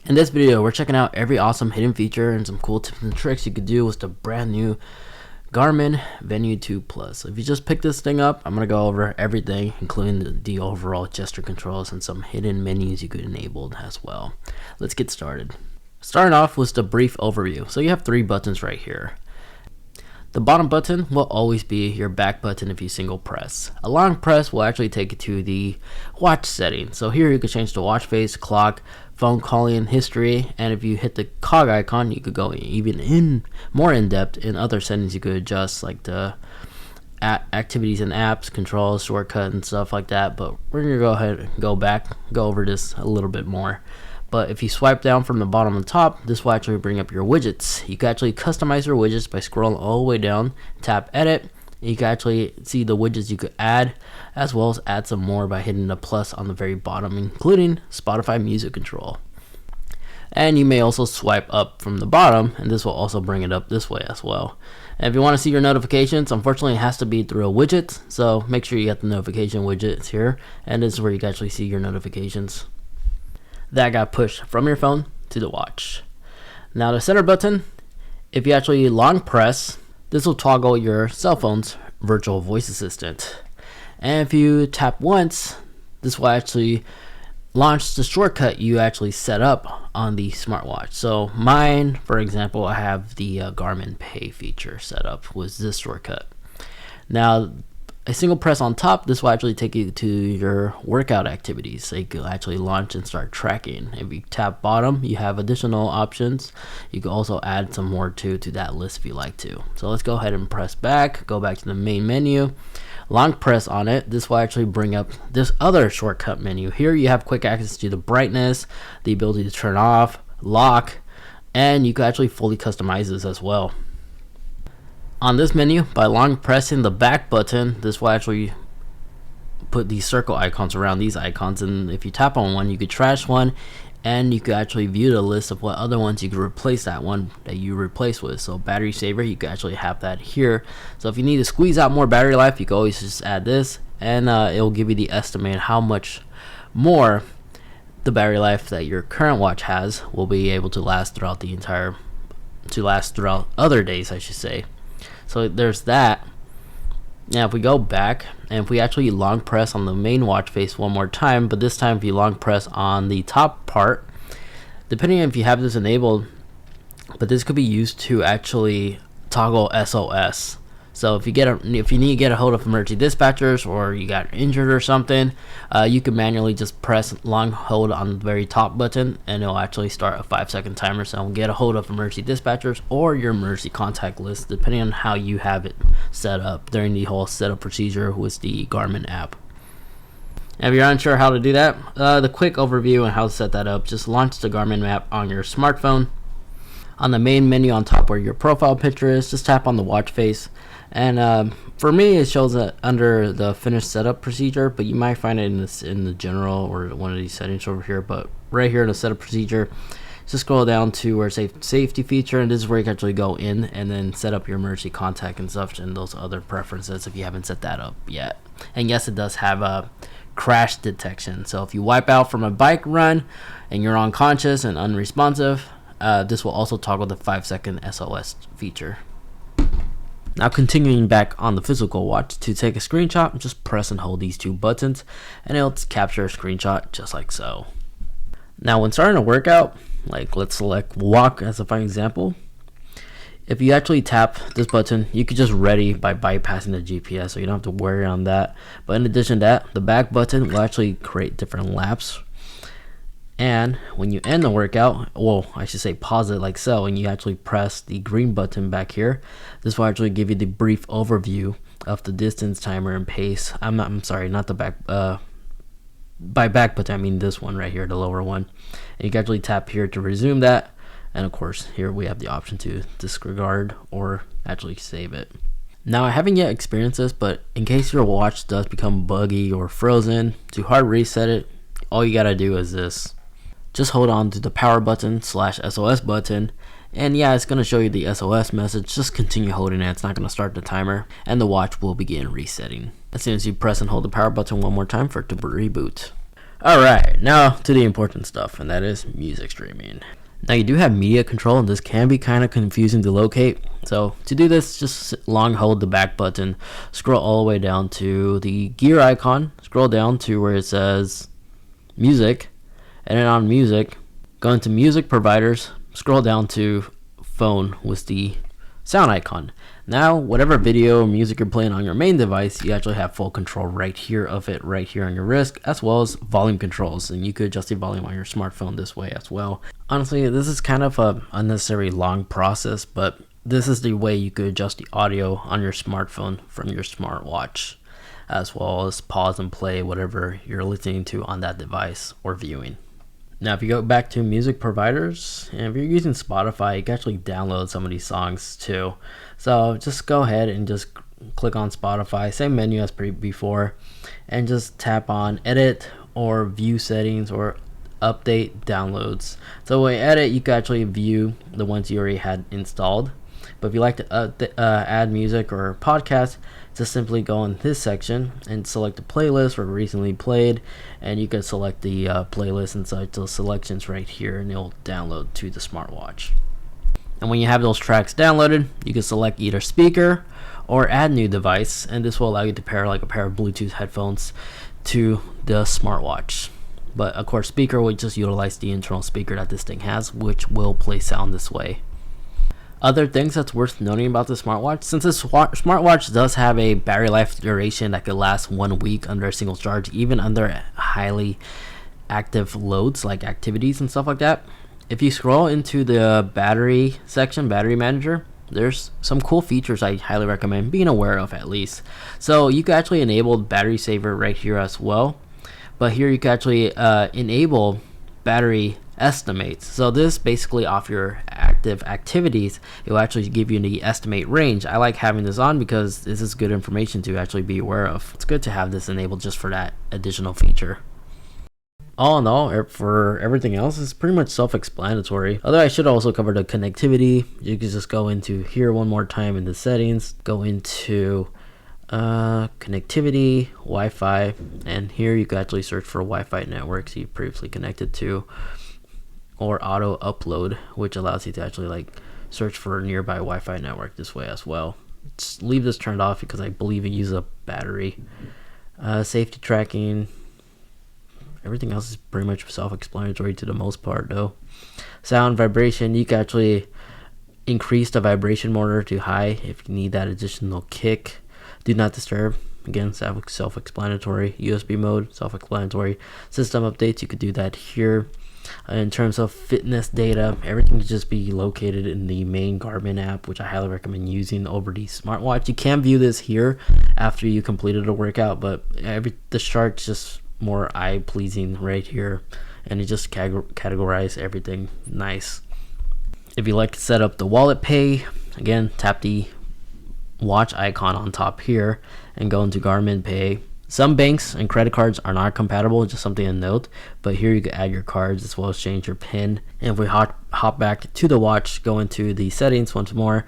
In this video, we're checking out every awesome hidden feature and some cool tips and tricks you could do with the brand new Garmin Venu 2 Plus. So if you just picked this thing up, I'm going to go over everything, including the overall gesture controls and some hidden menus you could enable as well. Let's get started. Starting off with the brief overview. So you have 3 buttons right here. The bottom button will always be your back button if you single press. A long press will actually take you to the watch setting. So here you can change the watch face, clock, phone calling history, and if you hit the cog icon, you could go even more in depth in other settings. You could adjust like the activities and apps, controls, shortcut, and stuff like that. But we're gonna go ahead and go over this a little bit more. But if you swipe down from the bottom to the top, this will actually bring up your widgets. You can actually customize your widgets by scrolling all the way down, tap edit. You can actually see the widgets you could add, as well as add some more by hitting the plus on the very bottom, including Spotify music control. And you may also swipe up from the bottom, and this will also bring it up this way as well. And if you want to see your notifications, unfortunately it has to be through a widget, so make sure you get the notification widgets here, and this is where you can actually see your notifications that got pushed from your phone to the watch. Now the center button, if you actually long press, this will toggle your cell phone's virtual voice assistant. And if you tap once, this will actually launch the shortcut you actually set up on the smartwatch. So mine, for example, I have the Garmin Pay feature set up with this shortcut. Now a single press on top, this will actually take you to your workout activities, so you can actually launch and start tracking. If you tap bottom, you have additional options. You can also add some more to that list if you like to. So let's go ahead and press back, go back to the main menu. Long press on it, this will actually bring up this other shortcut menu. Here you have quick access to the brightness, the ability to turn off, lock, and you can actually fully customize this as well. On this menu, by long pressing the back button, this will actually put these circle icons around these icons, and if you tap on one, you could trash one, and you could actually view the list of what other ones you could replace that one that you replace with. So battery saver, you could actually have that here. So if you need to squeeze out more battery life, you can always just add this, and it will give you the estimate how much more the battery life that your current watch has will be able to last throughout other days, I should say. So there's that. Now if we go back, and if we actually long press on the main watch face one more time, but this time if you long press on the top part, depending on if you have this enabled, but this could be used to actually toggle SOS. So if you need to get a hold of emergency dispatchers, or you got injured or something, you can manually just press long hold on the very top button, and it'll actually start a 5-second timer. So get a hold of emergency dispatchers or your emergency contact list, depending on how you have it set up during the whole setup procedure with the Garmin app. And if you're unsure how to do that, the quick overview on how to set that up: just launch the Garmin app on your smartphone. On the main menu on top where your profile picture is, just tap on the watch face. And for me, it shows it under the finish setup procedure, but you might find it in the general or one of these settings over here. But right here in the setup procedure, just scroll down to where it says safety feature, and this is where you can actually go in and then set up your emergency contact and stuff, and those other preferences if you haven't set that up yet. And yes, it does have a crash detection. So if you wipe out from a bike run and you're unconscious and unresponsive, this will also toggle the 5-second SOS feature. Now continuing back on the physical watch, to take a screenshot, just press and hold these 2 buttons, and it'll capture a screenshot just like so. Now when starting a workout, like let's select walk as a fine example. If you actually tap this button, you could just ready by bypassing the GPS, so you don't have to worry on that. But in addition to that, the back button will actually create different laps. And when you end the workout, well, I should say pause it like so, and you actually press the green button back here, this will actually give you the brief overview of the distance, timer, and pace. I'm sorry, not the back, by back button, I mean this one right here, the lower one. And you can actually tap here to resume that. And of course, here we have the option to disregard or actually save it. Now, I haven't yet experienced this, but in case your watch does become buggy or frozen, to hard reset it, all you gotta do is this. Just hold on to the power button / SOS button, and yeah, it's going to show you the SOS message. Just continue holding it. It's not going to start the timer, and the watch will begin resetting as soon as you press and hold the power button one more time for it to reboot. Alright, now to the important stuff, and that is music streaming. Now you do have media control, and this can be kind of confusing to locate. So to do this, just long hold the back button, scroll all the way down to the gear icon, scroll down to where it says music, and then on music, go into music providers, scroll down to phone with the sound icon. Now whatever video or music you're playing on your main device, you actually have full control right here of it, right here on your wrist, as well as volume controls, and you could adjust the volume on your smartphone this way as well. Honestly, this is kind of a unnecessary long process, but this is the way you could adjust the audio on your smartphone from your smartwatch, as well as pause and play whatever you're listening to on that device or viewing. Now, if you go back to music providers, and if you're using Spotify, you can actually download some of these songs too. So just go ahead and just click on Spotify, same menu as before, and just tap on edit or view settings or update downloads. So when you edit, you can actually view the ones you already had installed. But if you like to add music or podcast, just simply go in this section and select the playlist or recently played, and you can select the playlist inside those selections right here, and it'll download to the smartwatch. And when you have those tracks downloaded, you can select either speaker or add new device, and this will allow you to pair like a pair of Bluetooth headphones to the smartwatch. But of course, speaker will just utilize the internal speaker that this thing has, which will play sound this way. Other things that's worth noting about the smartwatch, since this smartwatch does have a battery life duration that could last 1 week under a single charge, even under highly active loads like activities and stuff like that. If you scroll into the battery section, battery manager, there's some cool features I highly recommend being aware of at least. So you can actually enable battery saver right here as well, but here you can actually enable battery estimates. So this basically off your active activities, it will actually give you the estimate range. I like having this on because this is good information to actually be aware of. It's good to have this enabled just for that additional feature. All in all, for everything else, it's pretty much self-explanatory. Although I should also cover the connectivity. You can just go into here one more time in the settings, go into connectivity, Wi-Fi, and here you can actually search for Wi-Fi networks you previously connected to, or auto upload, which allows you to actually like search for a nearby Wi-Fi network this way as well. Just leave this turned off because I believe it uses a battery. Safety tracking, everything else is pretty much self-explanatory to the most part though. Sound vibration, you can actually increase the vibration motor to high if you need that additional kick. Do not disturb, again, self-explanatory. USB mode, self-explanatory. System updates, you could do that here. In terms of fitness data, everything can just be located in the main Garmin app, which I highly recommend using over the smartwatch. You can view this here after you completed a workout, but the chart's just more eye-pleasing right here, and it just categorize everything nice. If you like to set up the wallet pay, again, tap the watch icon on top here and go into Garmin Pay. Some banks and credit cards are not compatible, just something to note, but here you can add your cards as well as change your PIN. And if we hop back to the watch, go into the settings once more,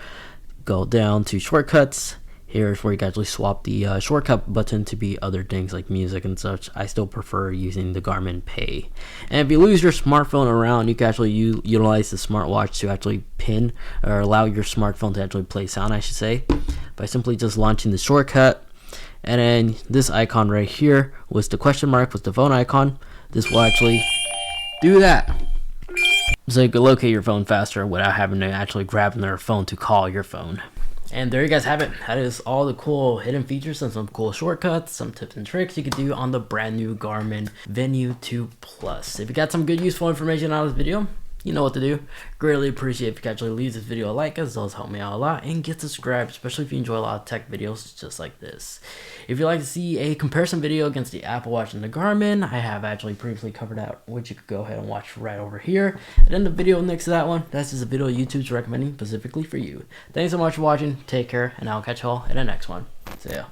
go down to shortcuts. Here's where you can actually swap the shortcut button to be other things like music and such. I still prefer using the Garmin Pay. And if you lose your smartphone around, you can actually utilize the smartwatch to actually pin or allow your smartphone to actually play sound, I should say, by simply just launching the shortcut. And then this icon right here was the question mark with the phone icon. This will actually do that. So you can locate your phone faster without having to actually grab their phone to call your phone. And there you guys have it. That is all the cool hidden features and some cool shortcuts, some tips and tricks you could do on the brand new Garmin Venu 2 Plus. If you got some good useful information out of this video, you know what to do. Greatly appreciate if you can actually leave this video a like, as well as help me out a lot, and get subscribed, especially if you enjoy a lot of tech videos just like this. If you'd like to see a comparison video against the Apple Watch and the Garmin, I have actually previously covered out, which you could go ahead and watch right over here. And then the video next to that one, that's just a video YouTube's recommending specifically for you. Thanks so much for watching, take care, and I'll catch you all in the next one. See ya.